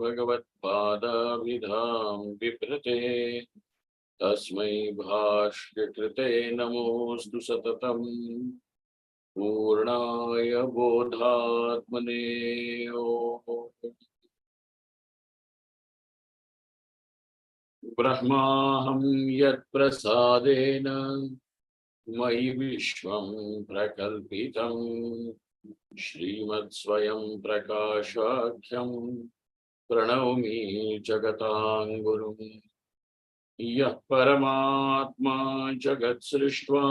भगवत्पादाभिधां विप्रते तस्मै भाष्यकृते नमोऽस्तु सततं पूर्णाय बोधात्मने ओम्। ब्रह्माहं यत्प्रसादेन मयि विश्वं प्रकल्पितं श्रीमत्स्वयं प्रकाशाख्यं प्रणौमि जगतां गुरुं। यः परमात्मा जगत्सृष्ट्वा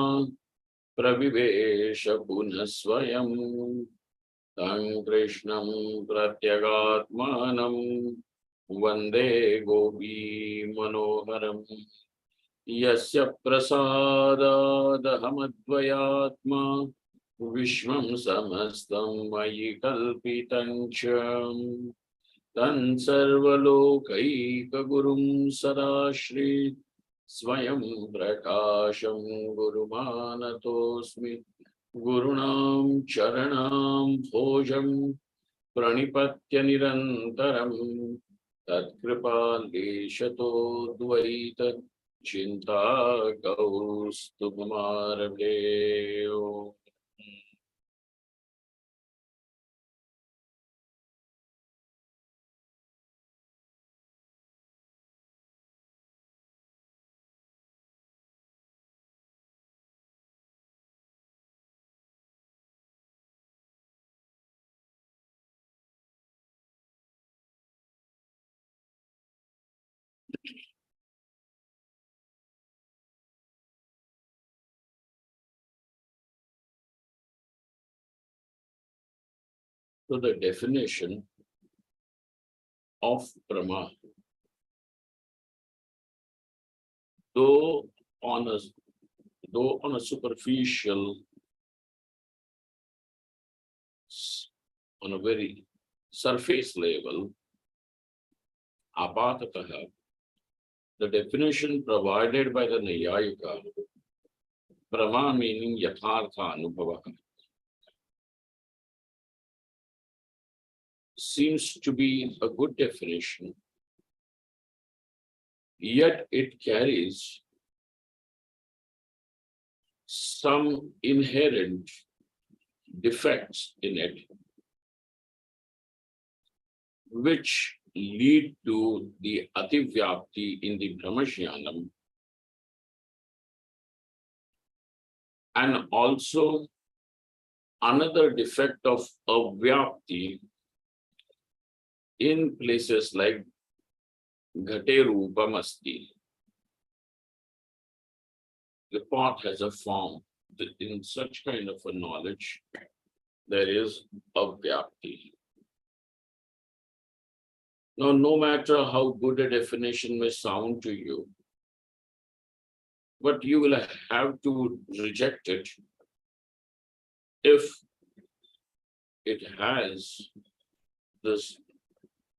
प्रविवेश पुनः स्वयं तं कृष्णं प्रत्यगात्मानं वन्दे गोपी मनोहरम्। यस्य प्रसादादहमद्वयात्मा विश्वं समस्तं मयि कल्पितं च तं सर्वलोकैकगुरुं सदाश्री स्वयं प्रकाशं गुरुमानतोऽस्मि। गुरूणां चरणां भोजं प्रणिपत्य निरन्तरं तत्कृपालेशतो द्वैत चिंता कौस्तुभमारभे। So the definition of Brahma, though on a superficial, on a very surface level, apatataha, the definition provided by the Nayayika, Brahma meaning yathartha anubhava, seems to be a good definition, yet it carries some inherent defects in it, which lead to the ativyapti in the Brahmajnanam, and also another defect of avyapti in places like Ghate Rupam Asti. The pot has a form. In such kind of a knowledge, there is avyapti. Now, no matter how good a definition may sound to you, but you will have to reject it if it has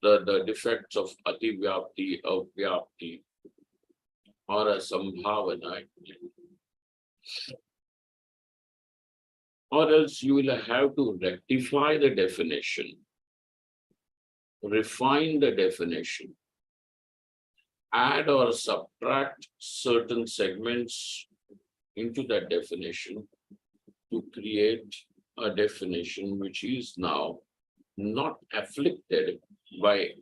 the defects of ativyapti, avyapti, or a sambhavana. Or else you will have to rectify the definition, refine the definition, add or subtract certain segments into that definition to create a definition which is now not afflicted by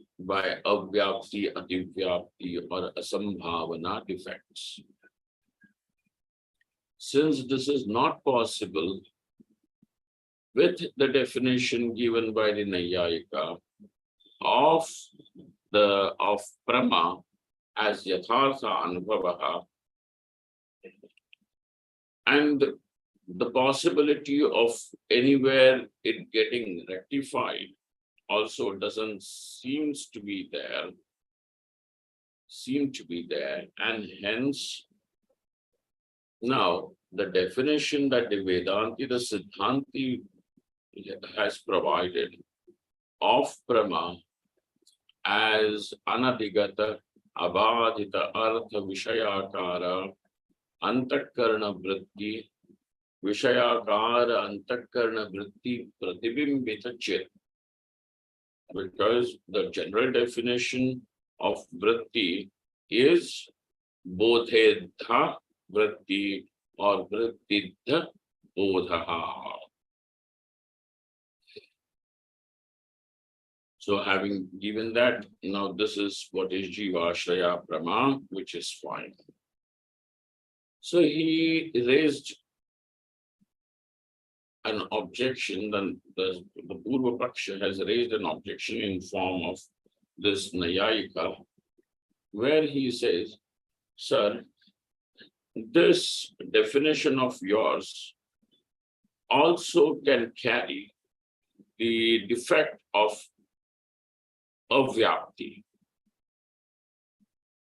avyapti, ativyapti, or asambhavana defects. Since this is not possible with the definition given by the Nayayika of Brahma as yathartha anubhavaha, and the possibility of anywhere it getting rectified also doesn't seem to be there, and hence now the definition that the Vedanti, the Siddhanti, has provided of Brahma as anadigata abadita artha vishayakara antakarna vritti vishayakara antakarna vritti pratibimbita chit. because the general definition of vritti is bodhedha vritti or vrittidha bodhaha. So having given that, now this is what is Jivashraya Brahma, which is fine. So he raised an objection, then the Purva Paksha has raised an objection in form of this Nayayika, where he says, sir, this definition of yours also can carry the defect of avyapti.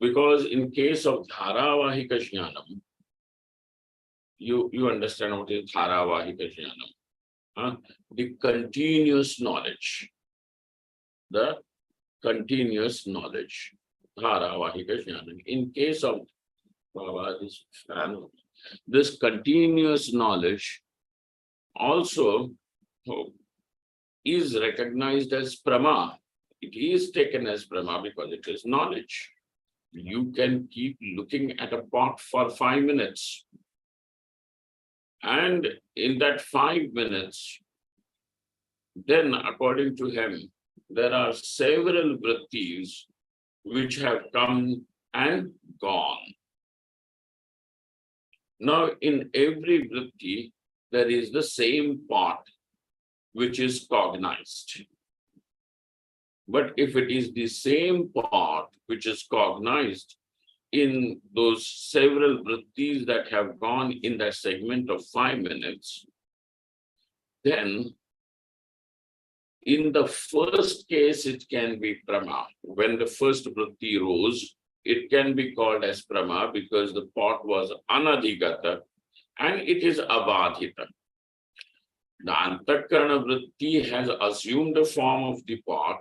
Because in case of dharavahika jnanam, you understand what is dharavahika jnanam. The continuous knowledge. The continuous knowledge. Dharavahika jnanam. In case of this continuous knowledge also is recognized as prama. It is taken as prama because it is knowledge. You can keep looking at a pot for 5 minutes. And in that 5 minutes, then according to him, there are several vrittis which have come and gone. Now, in every vritti, there is the same part which is cognized. But if it is the same part which is cognized in those several vrittis that have gone in that segment of 5 minutes, then in the first case, it can be prama. When the first vritti rose, it can be called as prama because the pot was anadhigata and it is abadhita. The antakarana vritti has assumed the form of the pot,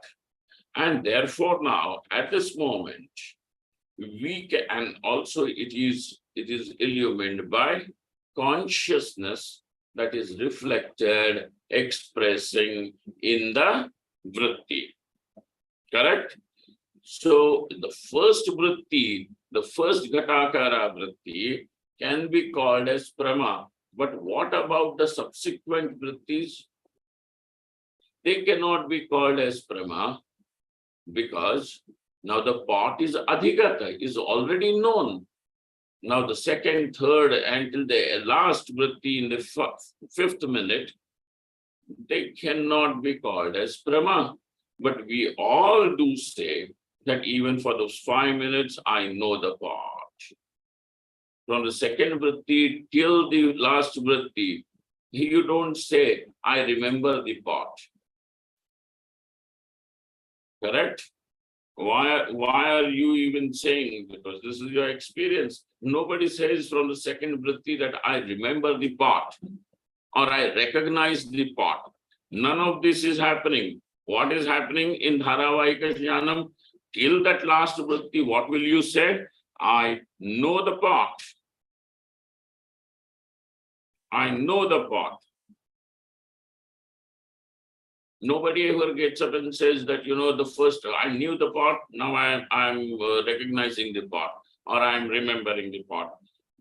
and therefore now at this moment we can, and also it is illumined by consciousness that is reflected, expressing in the vritti. Correct? So the first vritti, the first ghatakara vritti can be called as prama. But what about the subsequent vrittis? They cannot be called as prama because now the pot is adhigata, is already known. Now the second, third, until the last vritti in the fifth minute, they cannot be called as prama. But we all do say that even for those 5 minutes, I know the pot. From the second vritti till the last vritti, you don't say, I remember the pot. Correct? Why are you even saying? Because this is your experience. Nobody says from the second vritti that I remember the pot or I recognize the pot. None of this is happening. What is happening in dharavahika jnanam? Till that last vritti, what will you say? I know the pot. I know the pot. Nobody ever gets up and says that, the first, I knew the pot, now I'm recognizing the pot, or I'm remembering the pot.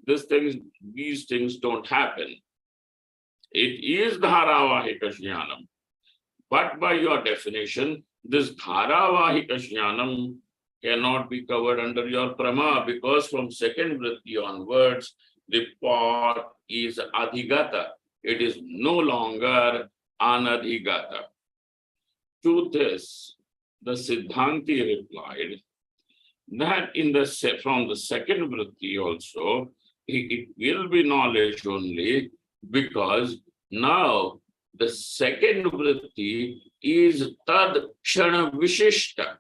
These things don't happen. It is dharavahika jnanam. But by your definition, this dharavahika jnanam cannot be covered under your prama because from second vritti onwards, the pot is adhigata. It is no longer anadhigata. To this, the Siddhanti replied that from the second vritti also, it will be knowledge only because now the second vritti is tad kshana vishishta.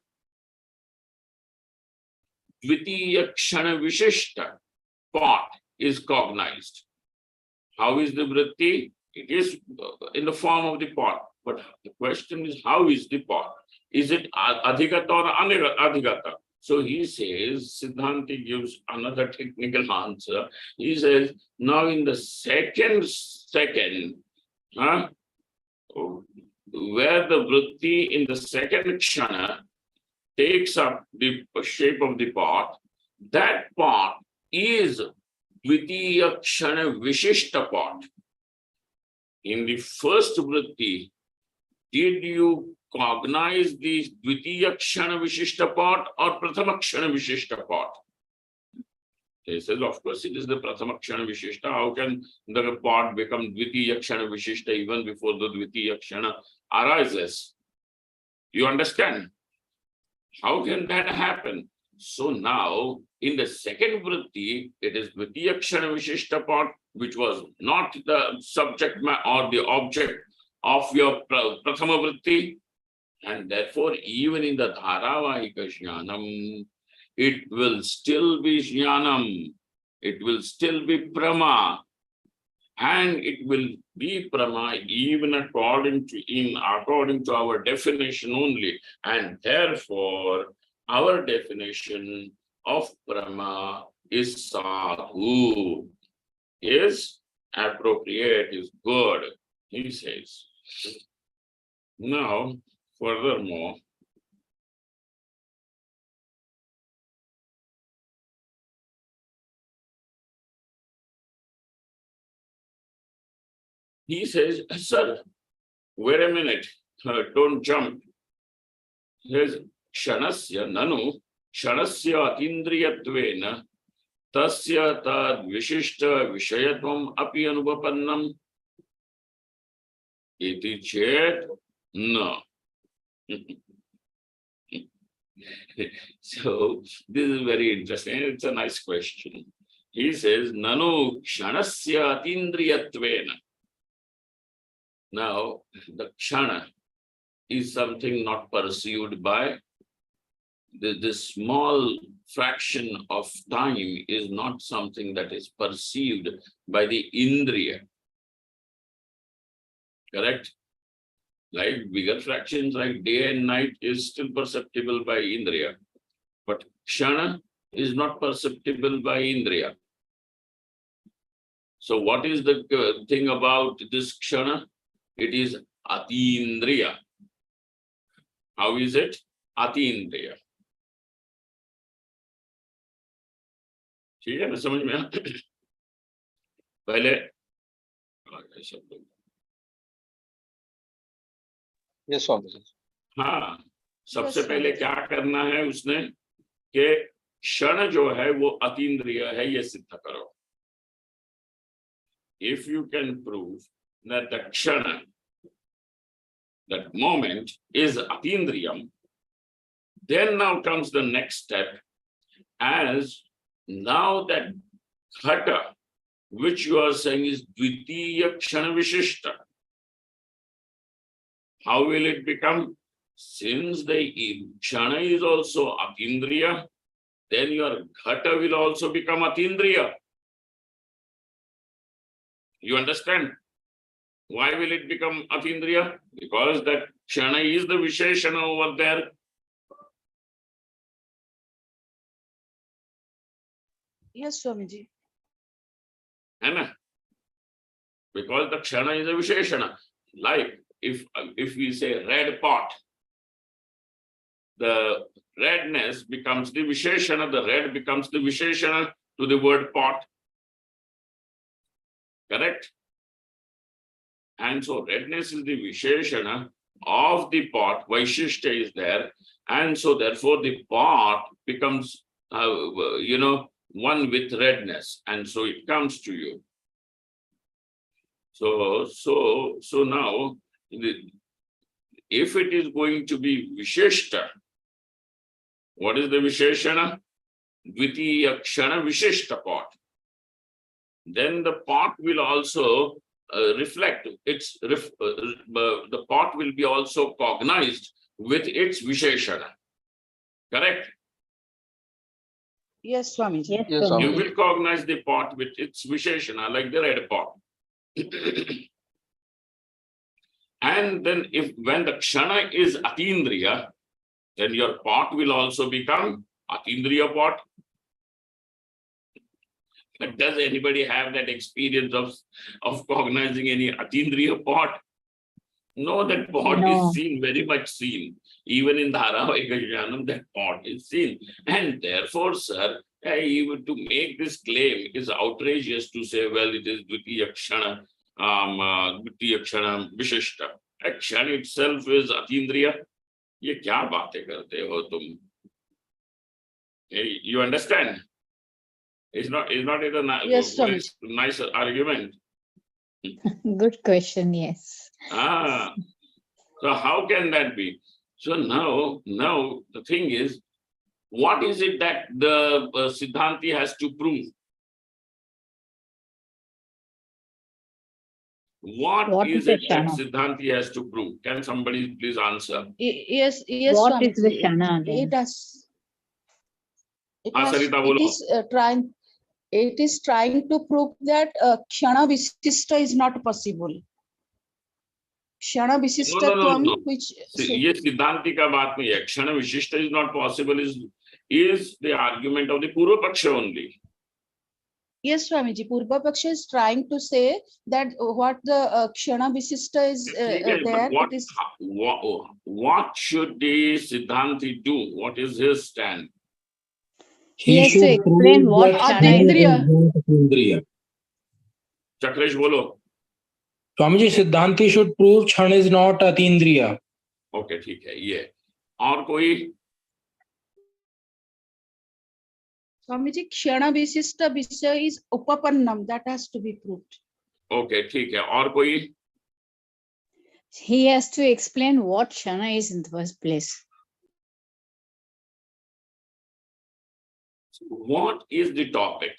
Dvitiya kshana vishishta. Pot is cognized. How is the vritti? It is in the form of the pot. But the question is, how is the pot? Is it adhigata or anadhigata? So he says, Siddhanti gives another technical answer. He says, now in the second, where the vritti in the second kshana takes up the shape of the pot, that pot is dvitiya kshana vishishta pot. In the first vritti, did you cognize the dvitiya kshana vishishta pot or prathama kshana vishishta pot? He says, of course, it is the prathama kshana vishishta. How can the pot become dvitiya kshana vishishta even before the dvitiya kshana arises? You understand? How can that happen? So now, in the second vritti, it is dvitiya kshana vishishta pot, which was not the subject or the object of your prathama vritti. And therefore, even in the dharavahika jnanam, it will still be jnanam, it will still be prama, and it will be prama even according to our definition only. And therefore, our definition of prama is sadhu, is appropriate, is good, he says. Now, furthermore, he says, sir, wait a minute, don't jump. He says, kshanasya nanu, kshanasya atindriyatvena, tasya tad vishishta vishayatvam api anubapannam, iti chet no. So, this is very interesting. It's a nice question. He says, nanu kshanasya atindriyatvena. Now, the kshana is something not perceived by the small fraction of time is not something that is perceived by the indriya. Correct? Like bigger fractions like day and night is still perceptible by indriya. But kshana is not perceptible by indriya. So what is the thing about this kshana? It is atindriya. How is it? Atindriya. ठीक है ना, समझ में आया? पहले Yes, Swami. हाँ, सबसे पहले क्या करना है उसने कि क्षण जो है वो अतीन्द्रिय है, ये सिद्ध करो. If you can prove that the kshana, that moment is atindriyam, then now comes the next step, as now that ghata, which you are saying is dvitiya kshana vishishta, how will it become? Since the kshana is also atindriya, then your ghata will also become atindriya. You understand? Why will it become atindriya? Because that kshana is the visheshana over there. Yes, Swamiji. Anna? Because the kshana is a visheshana. Like if we say red pot, the redness becomes the visheshana, the red becomes the visheshana to the word pot. Correct? And so redness is the visheshana of the pot, vaishishta is there, and so therefore the pot becomes, one with redness, and so it comes to you. So now, if it is going to be vishishta, what is the visheshana? Dvitiya kshana vishishta pot. Then the pot will also reflect the pot will be also cognized with its visheshana. Correct? Yes, Swamiji. Yes, Swami. You will cognize the pot with its visheshana, like the red pot. And then when the kshana is atindriya, then your pot will also become atindriya pot. But does anybody have that experience of cognizing any atindriya pot? No, that pot is No. seen, very much seen. Even in Dharavahika Jnanam, that pot is seen. And therefore, sir, even to make this claim is outrageous to say, well, it is Dvitiya Kshana, Dvitiya Kshana Vishishta. A Kshan itself is Atindriya. ये क्या बातें करते हो तुम? You understand? It's not it a Yes, Swamiji. nice argument? Good question, yes. Ah, so how can that be? So now the thing is, what is it that the Siddhanti has to prove? What is the it that Shana? Siddhanti has to prove? Can somebody please answer? Yes, What is the Swamiji. Shana then? Sarita, bolo. It is trying to prove that Kshana Visishta is not possible. Kshana Visishtatvam, No. which ये सिद्धांति का बात नहीं है. क्षण विशिष्ट is not possible is the argument of the Purva Paksha only. yes, Swamiji, Purva Paksha is trying to say that what the Kshana Visishta is Okay, there. but It is what should the Siddhanti do? What is his stand? He has to explain what Shana is. Atindriya. Chakresh, bolo. Swamiji, Siddhanti should prove Kshan is not Atindriya. Okay, ठीक है ये. और कोई? Swamiji, Kshana Visishta Vishya is Upapannam, that has to be proved. Okay, ठीक है. और कोई? He has to explain what Shana is in the first place. What is the topic?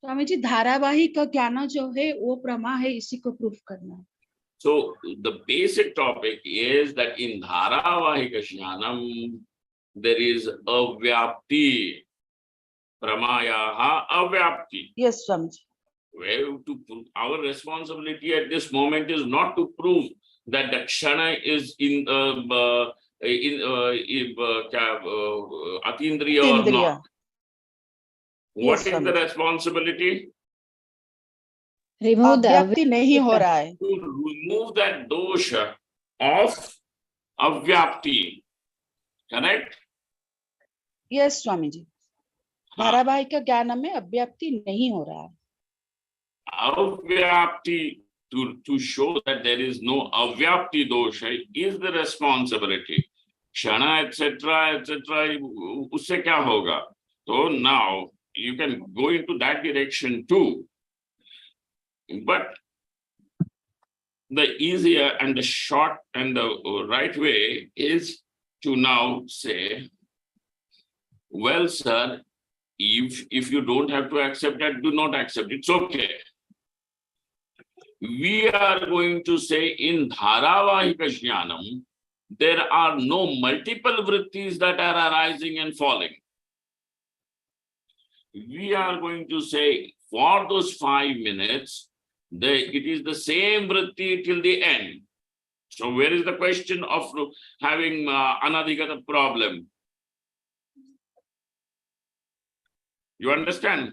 Swami ji धारावाही का ज्ञान जो है वो प्रमा है, इसी को प्रूफ करना. So the basic topic is that in Dharavahika Jnanam there is avyapti, pramayaha avyapti. Yes, Swamiji. Well, our responsibility at this moment is not to prove that the Kshana is in Atindriya or not. What Yes, is the Swamiji. responsibility? Remove the अव्याप्ति नहीं हो रहा है. To remove that dosha of avyapti. Correct? Yes, Swami ji. धारावाहिक ज्ञान में अव्याप्ति नहीं हो रहा है. Avyapti, to show that there is no avyapti dosha is the responsibility. Kshana, etc., usse kya hoga? So now you can go into that direction too. But the easier and the short and the right way is to now say, well, sir, if you don't have to accept that, do not accept. It's okay. We are going to say in Dharavahika Jnanam, there are no multiple vrittis that are arising and falling. We are going to say for those 5 minutes, it is the same vritti till the end. So where is the question of having anadhigata problem? You understand?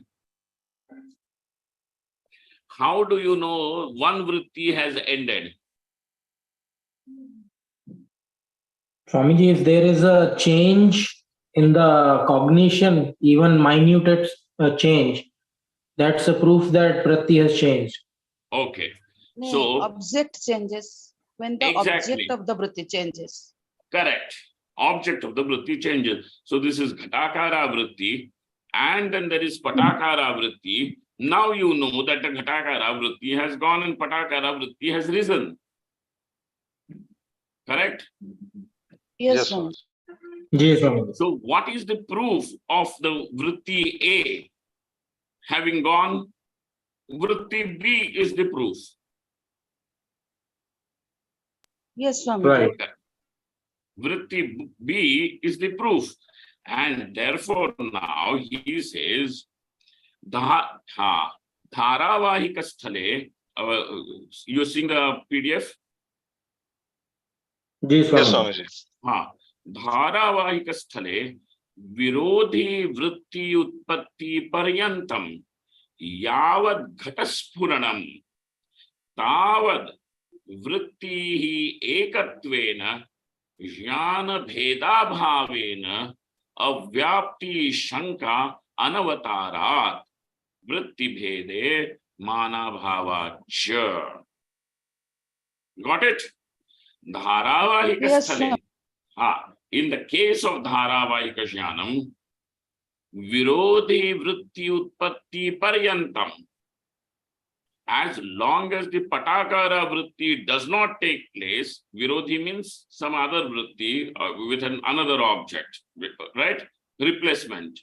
How do you know one vritti has ended? Swamiji, if there is a change in the cognition, even minute change, that's a proof that vritti has changed. Okay. No, So object changes when the exactly. object of the vritti changes. Correct. Object of the vritti changes. So this is Ghatakara vritti, and then there is Patakara vritti. Now you know that the Ghatakara vritti has gone and Patakara vritti has risen. Correct? Yes, Swami. Yes, Swamiji. So what is the proof of the vritti A having gone? Vritti B is the proof. Yes, Swami. Right. Vritti B is the proof. And therefore now he says, Dharavahika sthale, you're seeing the PDF? Yes, Yes, Swamiji. Swamiji. धारावाहिक स्थले विरोधी वृत्ति उत्पत्ति पर्यंतम यावद घटस्फुरणम तावद Vrittihi ekatvena jnana bheda bhavena avyapti shanka anavatarat vritti bhede mana bhava cha. Got it? Dharavahika Yes, sthale. In the case of Dharavahika Jnanam, Virodhi Vritti Utpatti Paryantam. As long as the Patakara Vritti does not take place, Virodhi means some other Vritti with another object, right? Replacement.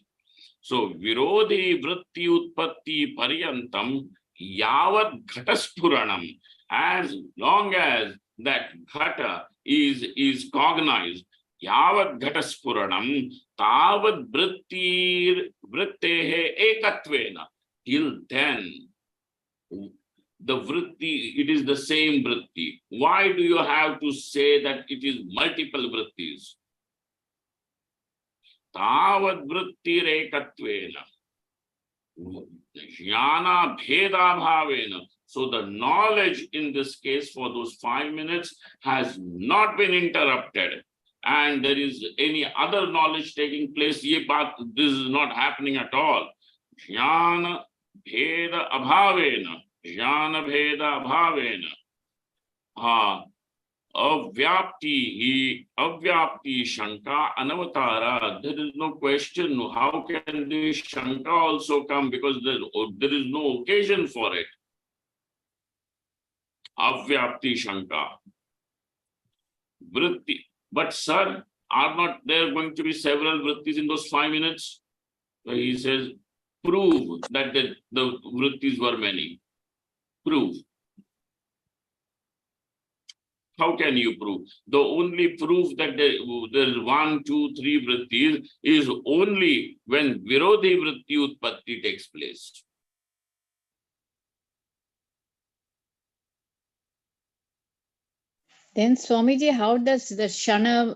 So, Virodhi Vritti Utpatti Paryantam Yavat Ghataspuranam. As long as that Ghata is cognized, Yavat Ghataspuranam Tavat Vrittehe Ekatvena. Till then, the vritti, it is the same vritti. Why do you have to say that it is multiple vrittis? Tavad vritti rekatvena. Jnana bheda bhavena. So the knowledge in this case for those 5 minutes has not been interrupted. And there is any other knowledge taking place. This is not happening at all. Jnana bheda abhavena. Jnana bheda bhavena. Avyapti shanka anavatara. There is no question. How can the shanka also come? Because there is no occasion for it. Avyapti shanka. Vritti. But sir, are not there going to be several vrittis in those 5 minutes? So he says, prove that the vrittis were many. Prove. How can you prove? The only proof that there is 1, 2, 3 vrittis is only when Virodhi vritti utpatti takes place. Then Swamiji, how does the Shana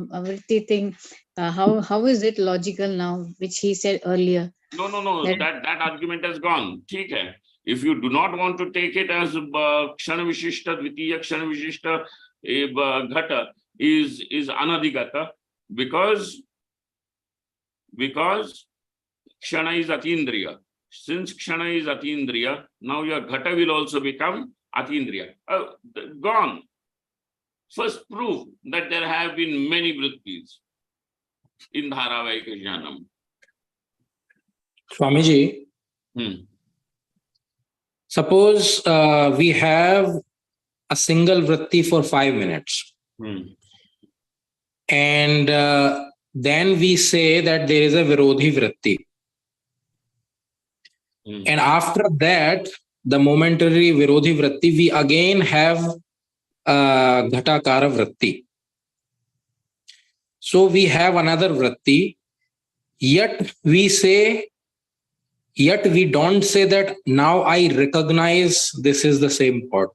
vritti thing, how is it logical now, which he said earlier? No. That argument has gone. ठीक है. If you do not want to take it as Kshana Vishishta, Dvitiya Kshana Vishishta Ghata is Anadhigata, because Kshana is Atindriya. Since Kshana is Atindriya, now your Ghata will also become Atindriya. Gone. First prove that there have been many vrittis in Dharavahika Jnanam. Swamiji, suppose we have a single vritti for 5 minutes. And then we say that there is a Virodhi vritti. And after that, the momentary Virodhi vritti, we again have Ghatakara vritti. So we have another vritti, yet we don't say that now I recognize this is the same pot.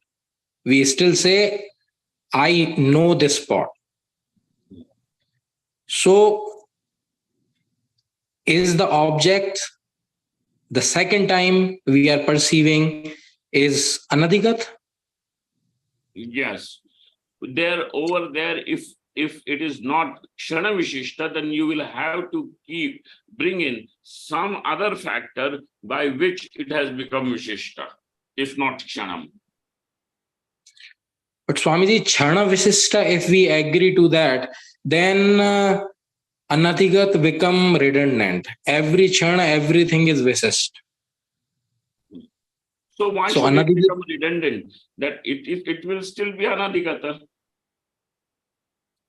We still say, I know this pot. So is the object the second time we are perceiving is Anadhigat? Yes. Over there, if it is not Kshana Vishishta, then you will have to bring in some other factor by which it has become Vishishta, if not Kshanam. But Swamiji, Kshana Vishishta, if we agree to that, then Anadhigat become redundant. Every Kshana, everything is Vishishta. So why should it become redundant? That it will still be Anadhigata.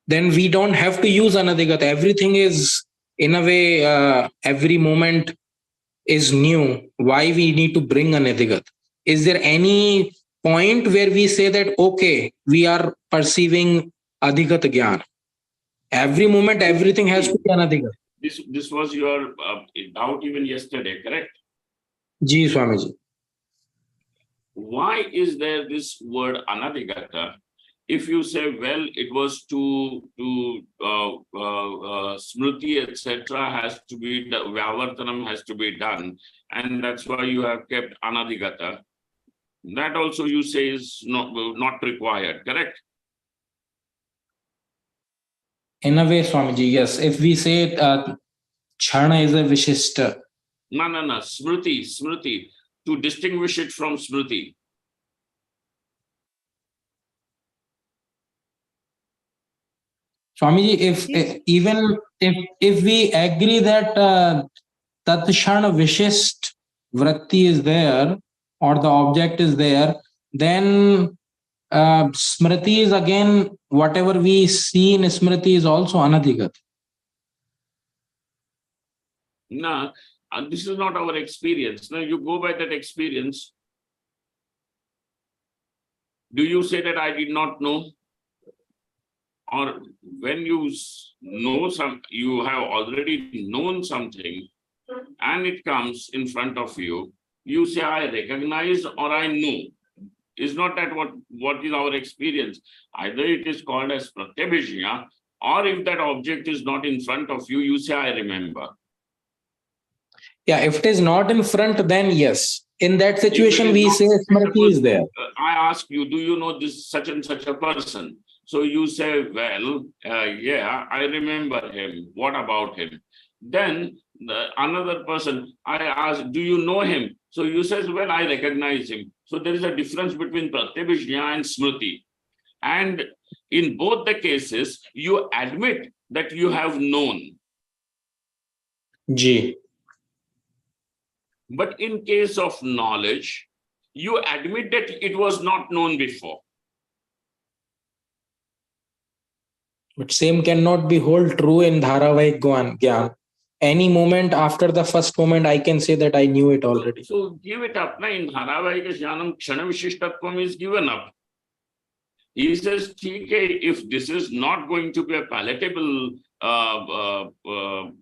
Then we don't have to use Anadhigata. Everything is, in a way, every moment is new. Why we need to bring Anadhigat? Is there any point where we say that, okay, we are perceiving Adhigat Gyan? Every moment, everything has to be Anadhigat. This was your doubt even yesterday, correct? Ji, Swamiji. Why is there this word Anadhigata? If you say, well, it was to Smriti, etc., has to be, Vyavartanam has to be done, and that's why you have kept Anadhigata. That also you say is not required, correct? In a way, Swamiji, yes. If we say Chhana is a Vishishta. No, Smriti, to distinguish it from Smriti. Swamiji, if we agree that Tat Kshana Vishisht Vritti is there, or the object is there, then Smriti is again, whatever we see in Smriti is also Anadhigat. No, this is not our experience. Now you go by that experience. Do you say that I did not know? Or when you know you have already known something and it comes in front of you, you say, I recognize or I know. Is not that what is our experience? Either it is called as pratyabhijna, or if that object is not in front of you, you say, I remember. Yeah, if it is not in front, then yes. In that situation, we say Smriti is there. I ask you, do you know this such and such a person? So you say, well, yeah, I remember him. What about him? Then another person, I ask, do you know him? So you says, well, I recognize him. So there is a difference between pratyabhijna and smriti. And in both the cases, you admit that you have known. Ji. But in case of knowledge, you admit that it was not known before. But same cannot be hold true in Dharavahik Gyan. Any moment after the first moment, I can say that I knew it already. So give it up. In Dharavahik Jnanam, Kshana Vishishtatvam is given up. He says, if this is not going to be a palatable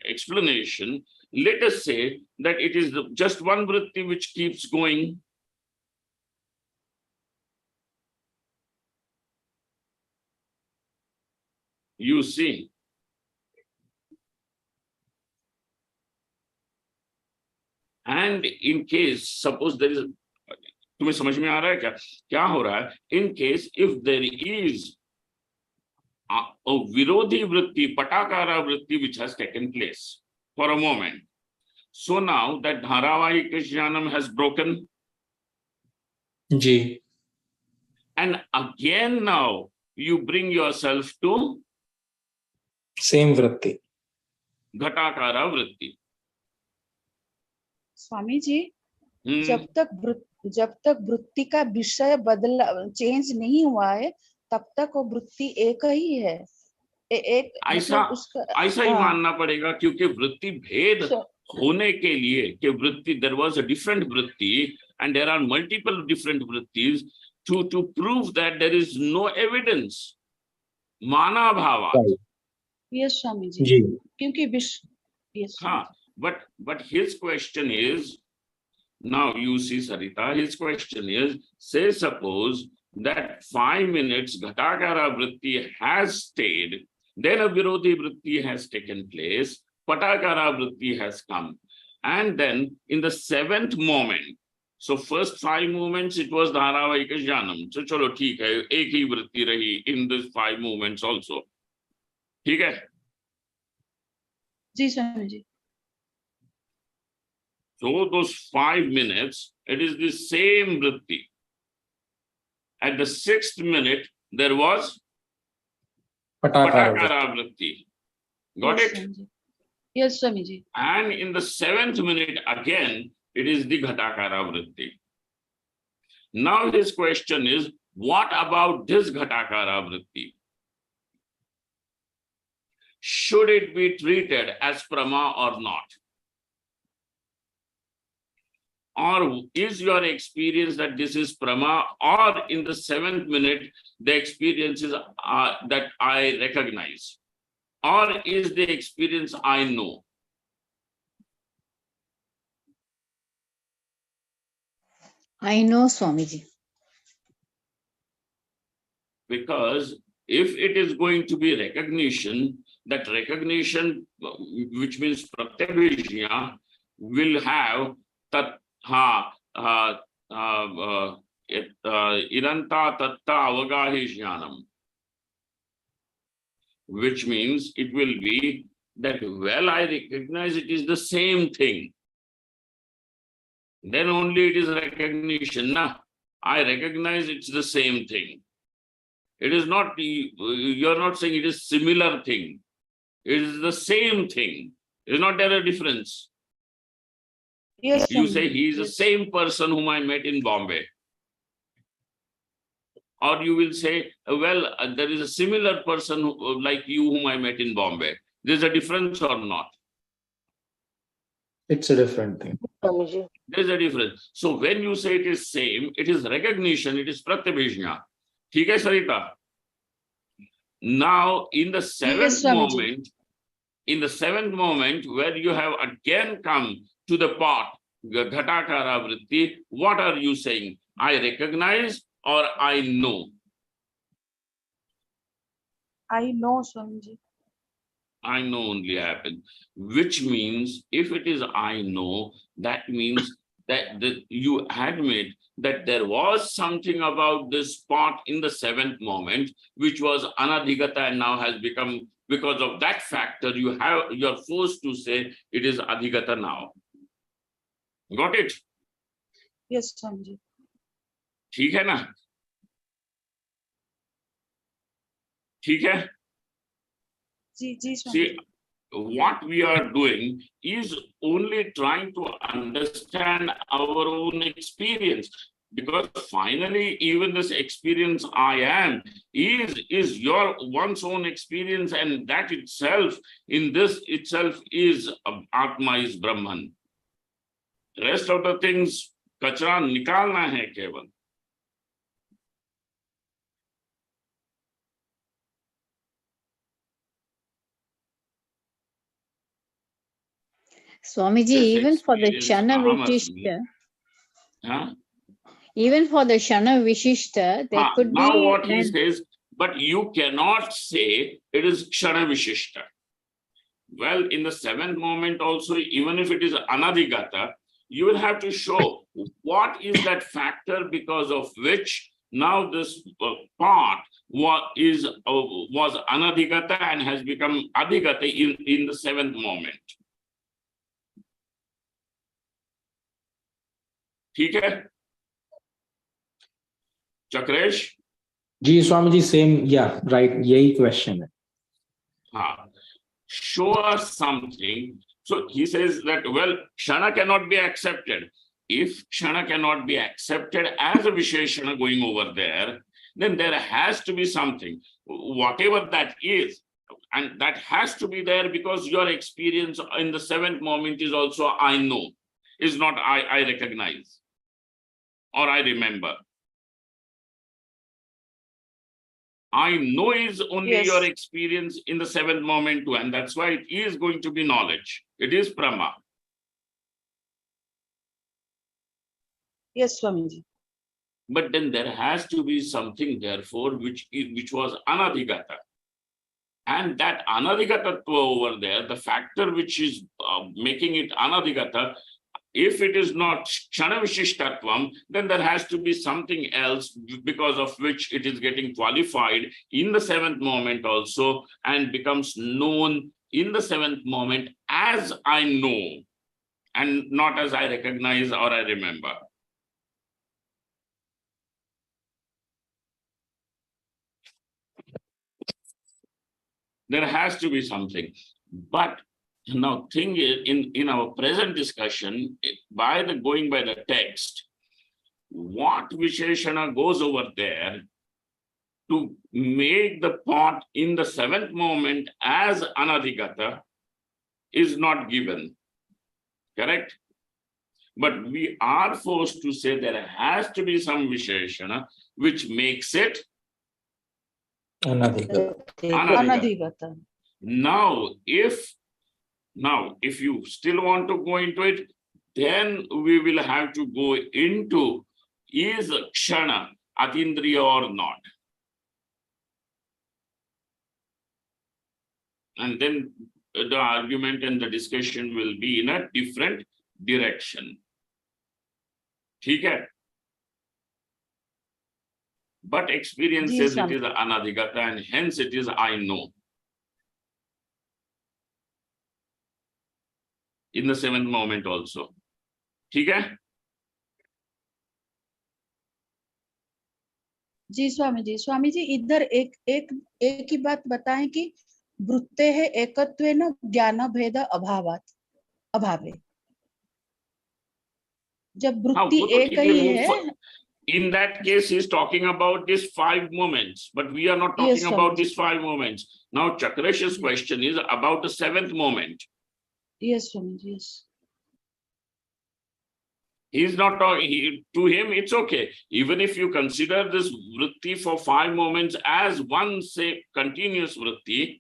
explanation, let us say that it is just one vritti which keeps going. You see. And in case, suppose there is, तुम्हें समझ में आ रहा है क्या हो रहा है? In case if there is a virodhi vritti, patakara vritti which has taken place for a moment. So now that Dharavahik Jnanam has broken. Ji. And again now you bring yourself to same vritti. Ghatakara vritti. Swami ji, जब तक वृत्ति का विषय बदला change नहीं हुआ है, तब तक वो वृत्ति एक ही है. ऐसा ही मानना पड़ेगा, क्योंकि वृत्ति भेद होने के लिए कि वृत्ति, there was a different vritti and there are multiple different vrittis, to prove that there is no evidence. Mana bhava. Yes, Swami ji. क्योंकि yes. But his question is, now you see Sarita, his question is, say suppose that 5 minutes Ghatakara vritti has stayed, then a Virodhi vritti has taken place, Patakara vritti has come. And then in the 7th moment, so first 5 moments it was Dharavahika Jnanam. So chalo theek hai, ek hi vritti rahi in these 5 moments also. Theek hai? Ji, Swami ji. So those 5 minutes, it is the same vritti. At the 6th minute, there was Patakara vritti. Got it? Yes, Swami ji. And in the 7th minute, again, it is the Ghatakara vritti. Now his question is, what about this Ghatakara vritti? Should it be treated as prama or not? Or is your experience that this is prama, or in the 7th minute, the experience is that I recognize? Or is the experience I know? I know, Swamiji. Because if it is going to be recognition, that recognition, which means pratyabhijna, will have tat Idanta tatta avagahi jnanam, which means it will be that, well, I recognize it is the same thing. Then only it is recognition. Nah, I recognize it's the same thing. It is not, you're not saying it is similar thing. It is the same thing. Is not there a difference? Yes, You Swamiji. say he is the Yes. same person whom I met in Bombay. Or you will say, well, there is a similar person like you whom I met in Bombay. There's a difference or not? It's a different thing. Swamiji. There's a difference. So when you say it is same, it is recognition, it is pratyabhijna. Okay, Sarita? Now, in the seventh Swamiji. moment, where you have again come to the pot, ghatakara vritti, what are you saying? I recognize or I know? I know, Swamiji. I know only happened, which means if it is I know, that means that you admit that there was something about this pot in the seventh moment, which was anadhigata and now has become, because of that factor, you're forced to say it is adhigata now. Got it? Yes, Swamiji. ठीक है ना? ठीक है? Ji, Swamiji. See, what we are doing is only trying to understand our own experience, because finally even this experience I am is your one's own experience, and that itself, in this itself, is Atma, is Brahman. Rest of the things kachra nikalna hai keval. Swamiji, This even for the experience, Shana aham Vishishta, Huh? even for the Shana Vishishta, there could Now be what he says, but you cannot say it is Kshana Vishishta. Well, in the seventh moment also, even if it is Anadhigata, you will have to show what is that factor because of which now this part was Anadhigata and has become Adhigata in the seventh moment. ठीक है? Chakresh? Ji Swamiji, same, yeah, right. Yahi question hai. Show us something. So he says that, well, Kshana cannot be accepted. If Kshana cannot be accepted as a Visheshana going over there, then there has to be something, whatever that is. And that has to be there because your experience in the seventh moment is also I know, is not I recognize or I remember. I know is only Yes. your experience in the seventh moment too, and that's why it is going to be knowledge. It is Prama. Yes, Swamiji. But then there has to be something, therefore, which was Anadhigata. And that Anadhigata over there, the factor which is making it Anadhigata, if it is not Kshana Vishishtatvam, then there has to be something else because of which it is getting qualified in the seventh moment also and becomes known in the seventh moment as I know and not as I recognize or I remember. There has to be something. But now thing is, in our present discussion, going by the text, what Visheshana goes over there to make the pot in the seventh moment as Anadhigata is not given. Correct? But we are forced to say there has to be some Visheshana which makes it Anadhigata. Anadhigata. Now, if you still want to go into it, then we will have to go into is Kshana Atindriya or not. And then the argument and the discussion will be in a different direction. ठीक है? but experience Ji, says it Swami. is anadhigata, and hence it is I know. In the seventh moment also. ठीक है? जी स्वामी जी, स्वामी जी इधर एक एक एक ही बात बताएं कि वृत्ते है एकत्वेन ज्ञान भेद अभावे। जब वृत्ति वो तो एक ठीक ही है, है, in that case, he's talking about these 5 moments, but we are not Yes, talking about Swamiji. these 5 moments. Now, Chakresh's question is about the 7th moment. yes Swami ji, yes. He's not talking, to him, it's okay. Even if you consider this vritti for 5 moments as one, say, continuous vritti,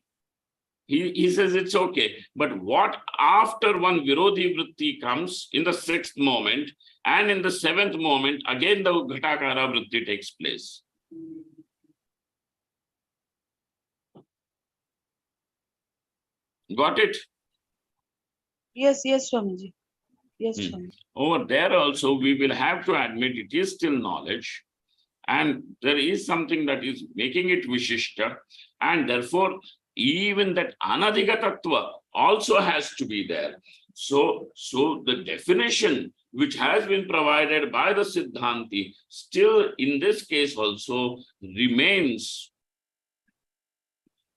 he says it's okay. But what after one virodhi vritti comes in the 6th moment, and in the 7th moment, again the ghatakara vritti takes place. Got it? Yes, yes Swami ji, yes Swami. Over there also, we will have to admit it is still knowledge, and there is something that is making it Vishishta, and therefore even that Anadhigatattva also has to be there. So the definition which has been provided by the Siddhanti still in this case also remains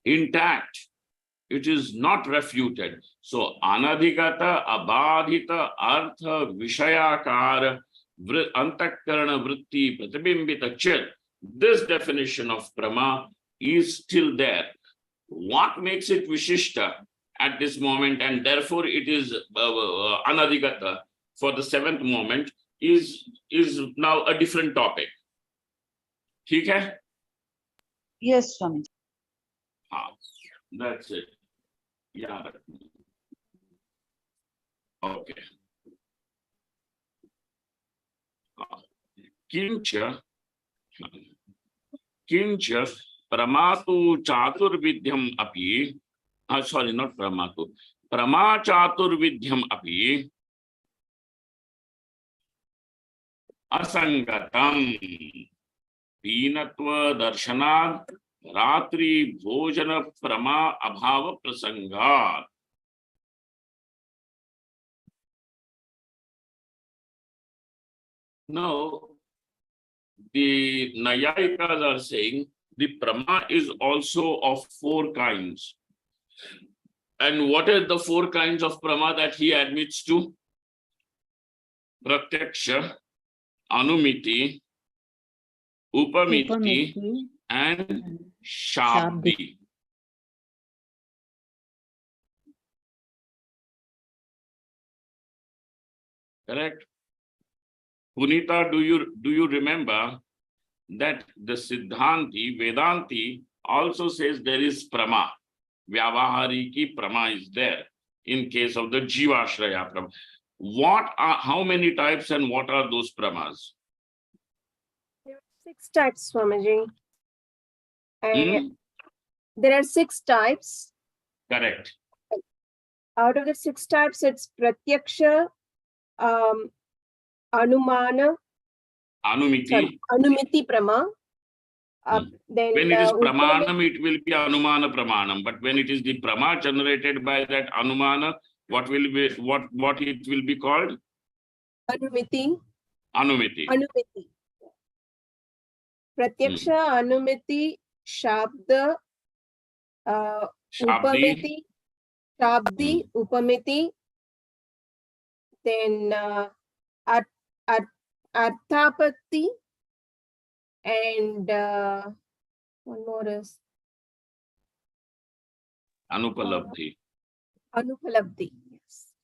intact. It is not refuted. So anadhigata, abadhita, artha, vishayakara, antakarana vritti, pratibimbita chit. This definition of prama is still there. What makes it vishishta at this moment, and therefore it is anadhigata for the 7th moment, is now a different topic. ठीक है? Yes Swami ji. That's it. Yeah. Okay. Kinch pramatu chaturvidyam api. Sorry, not pramatu. Prama chaturvidyam api asangatam peenatva darshanat ratri bhojana prama abhava prasangat. Now, the Nayayikas are saying the prama is also of 4 kinds. And what are the 4 kinds of prama that he admits to? Pratyaksha, Anumiti, Upamiti, and Shabdi. Correct? Punita, do you remember that the Siddhanti, Vedanti also says there is prama. Vyavahariki prama is there in case of the Jivashraya prama. How many types and what are those pramas? There are 6 types, Swamiji. There are 6 types. Correct. Out of the 6 types, it's Pratyaksha, Anumana, Anumiti Prama. Then when it is pramanam, it will be Anumana Pramanam. But when it is the prama generated by that Anumana, what it will be called? Anumiti. Anumiti. Anumiti. Pratyaksha, Anumiti, Shabda, Upamiti, Shabdi, Upamiti, then Arthapati, and one more is Anupalabdhi. Anupalabdhi. Yes.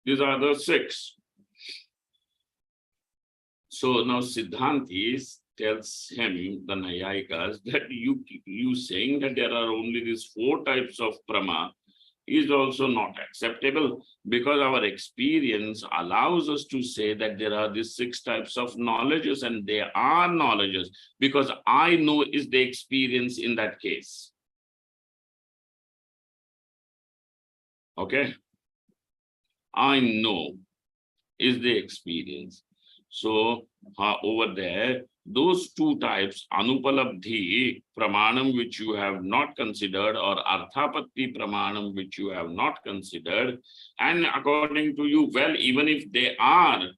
These are the 6. So now Siddhanti tells him, the Nayayikas, that you saying that there are only these 4 types of prama is also not acceptable, because our experience allows us to say that there are these 6 types of knowledges, and they are knowledges, because I know is the experience in that case. Okay? I know is the experience. So over there, those two types, Anupalabdhi Pramanam, which you have not considered, or Arthapatti Pramanam, which you have not considered, and according to you, well, even if they are,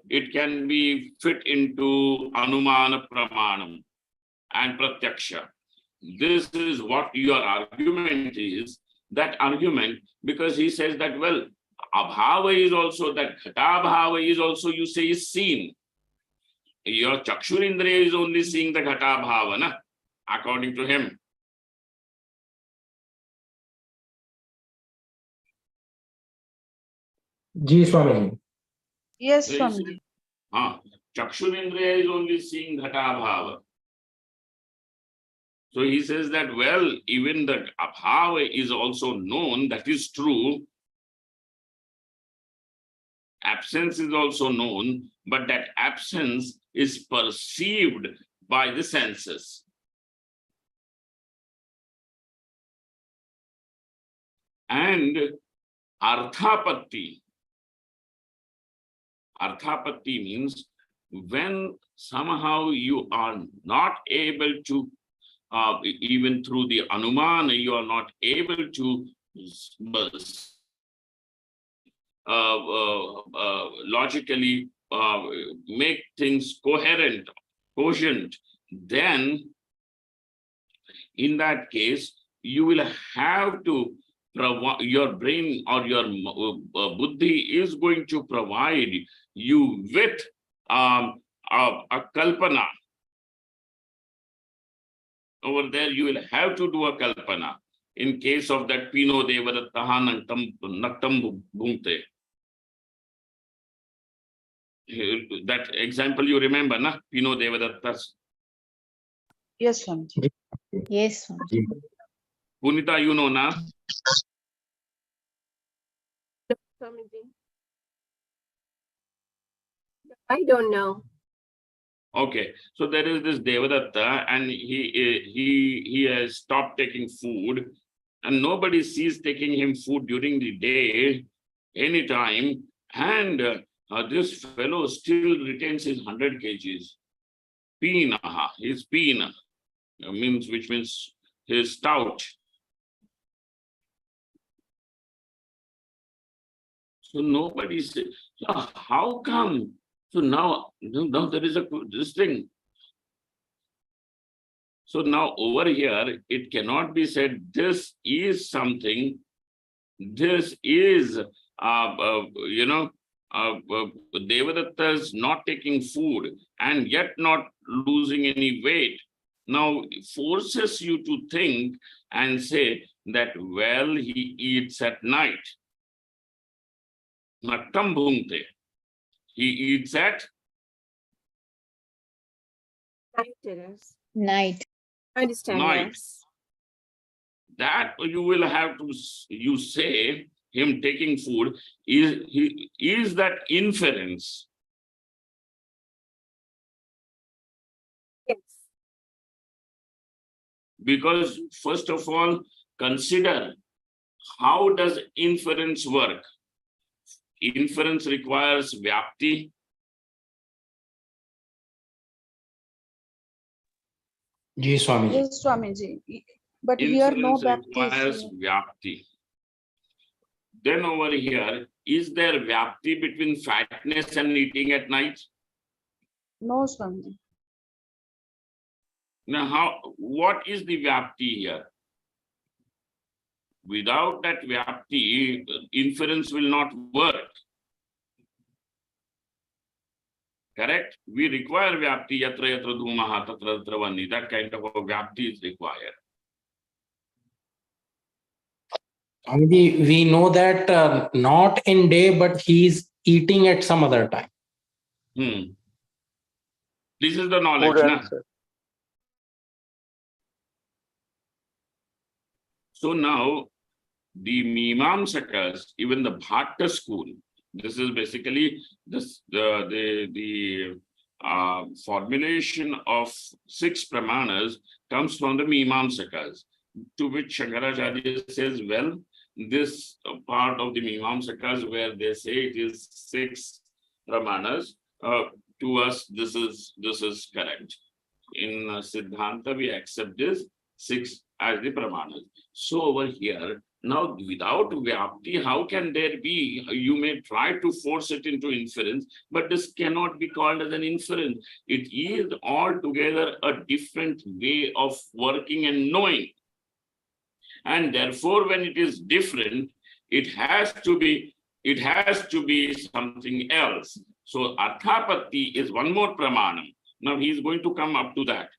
it can be fit into Anumana Pramanam and Pratyaksha. This is what your argument is. That argument, because he says that, well, Abhava is also, that Ghatabhava is also, you say, is seen. Your Chakshurindriya is only seeing the Ghatabhava, na? According to him. Ji Swamiji. Yes, So he Swamiji. says, Chakshurindriya is only seeing Ghatabhava. So he says that, well, even the Abhava is also known, that is true. Absence is also known, but that absence is perceived by the senses. And Arthapatti. Arthapatti means when somehow you are not able to, even through the Anumana, you are not able to logically make things coherent, cogent, then in that case, you will have to provide, your brain or your buddhi is going to provide you with a kalpana. Over there, you will have to do a kalpana. In case of that Pino Devadattaha Naktam Bhumte. That example you remember, na? Pino Devadattas. Yes, Swamiji. Yes, Swamiji. Punita, you know, na? Swamiji. I don't know. Okay, so there is this Devadatta, and he has stopped taking food, and nobody sees taking him food during the day, anytime, and this fellow still retains his 100 kgs. Pinaha, his pina, which means his stout. So nobody says, how come? So now there is this thing. So now over here, it cannot be said this is something, this is, Devadatta is not taking food and yet not losing any weight. Now forces you to think and say that, well, he eats at night. Nattam bhungte. He eats at Night it is. Night. I understand, night. yes. That you will have to, you say, him taking food, is that inference. Yes. Because first of all, consider how does inference work? Inference requires vyapti. Ji Swamiji. Yes, Swamiji. But here no Inference bhakti requires is. vyapti. Then over here, is there vyapti between fatness and eating at night? No, Swamiji. Now, what is the vyapti here? Without that vyapti, inference will not work. Correct? We require vyapti, yatra yatra dhumaha tatra tatra vani. That kind of a vyapti is required. Swamiji, we know that not in day, but he's eating at some other time. This is the knowledge. Good Na? answer. So now, the Mimamsakas, even the Bhatta school, this is basically this the formulation of 6 pramanas comes from the Mimamsakas, to which Shankaracharya says, well, this part of the Mimamsakas where they say it is 6 pramanas, to us, this is correct. In Siddhanta, we accept this 6 as the pramanas. So over here, now without Vyapti, how can there be? You may try to force it into inference, but this cannot be called as an inference. It is altogether a different way of working and knowing. And therefore, when it is different, it has to be something else. So Arthapatti is one more pramanam. Now he is going to come up to that.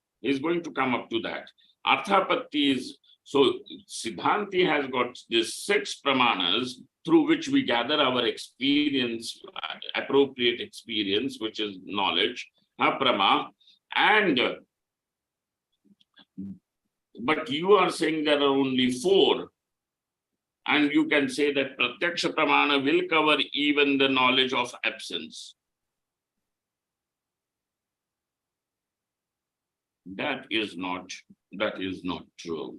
Arthapatti is, so Siddhanti has got these 6 pramanas through which we gather our experience, appropriate experience, which is knowledge, prama, and but you are saying there are only 4. And you can say that Pratyaksha Pramana will cover even the knowledge of absence. That is not true.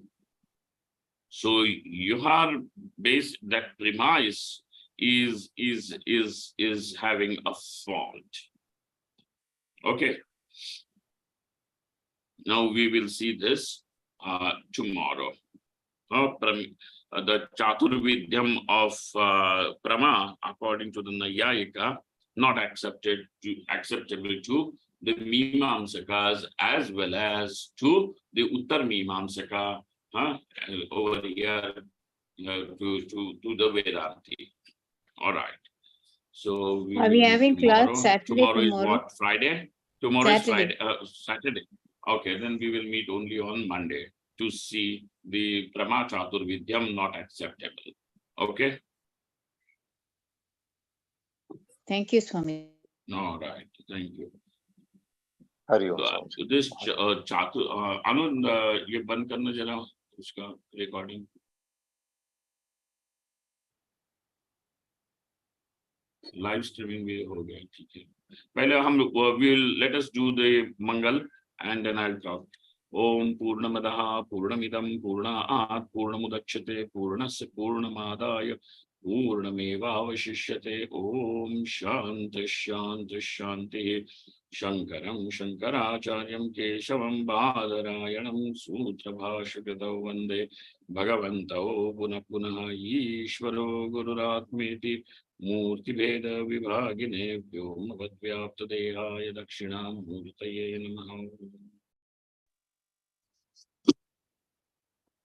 So your base, that premise is having a fault. Okay. Now we will see this tomorrow. The Chaturvidyam of Prama, according to the Nayayika, not acceptable to the Mimamsakas as well as to the Uttar Mimamsaka over here to the Vedanti. All right. So Are we will having tomorrow. class Saturday? Tomorrow is what? Friday? Tomorrow Saturday. is Friday. Saturday. Okay, then we will meet only on Monday to see the Prama Chaturvidyam not acceptable. Okay? Thank you, Swami. All right. Thank you. Hari Om. So this Chatur, Anand, ये बंद करना जरा उसका recording. Live streaming भी हो गया, ठीक है. पहले हम will let us do the Mangal and then I'll talk. Om Purnamadaha Purnamidam Purnaat Purnamudachyate Purnasya Purnamadaya Purnamevavashishyate. Om Shanti Shanti Shanti. Shankaram Shankaracharyam Keshavam Badarayanam Sutra Bhashakatau Vande Bhagavantao Punah Punah Ishvaro Gururatmeti Murti Veda Vibhagine Vyomavad Vyapta Dehaya Dakshinam Murtaye Namaha.